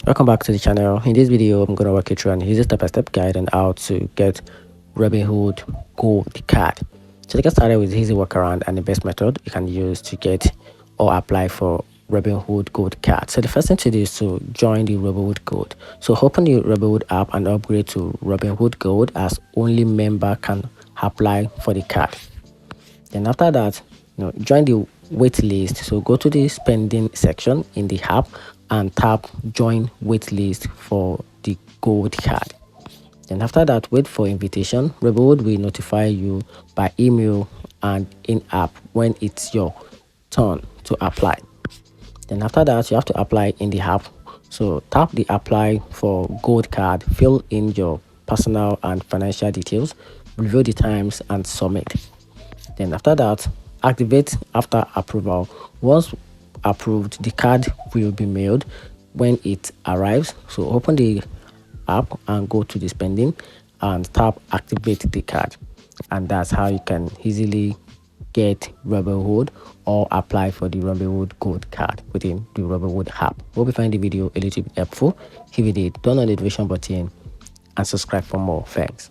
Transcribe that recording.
Welcome back to the channel. In this video, I'm going to walk you through an easy step-by-step guide on how to get Robinhood Gold card. So to get started with the easy workaround and the best method you can use to get or apply for Robinhood Gold card. So the first thing to do is to join the Robinhood Gold. So open the Robinhood app and upgrade to Robinhood Gold, as only member can apply for the card. Then after that, join the wait list. So go to the spending section in the app and tap join wait list for the gold card. Then after that, wait for invitation. Robinhood will notify you by email and in-app when it's your turn to apply. Then after that, you have to apply in the app. So tap the apply for gold card, fill in your personal and financial details, review the times and submit. Then after that, activate after approval. Once approved, the card will be mailed when it arrives. So open the app and go to the spending and tap activate the card, and that's how you can easily get Robinhood or apply for the Robinhood Gold card within the Robinhood app. Hope you find the video a little bit helpful. If you did, turn on the notification button and subscribe for more. Thanks.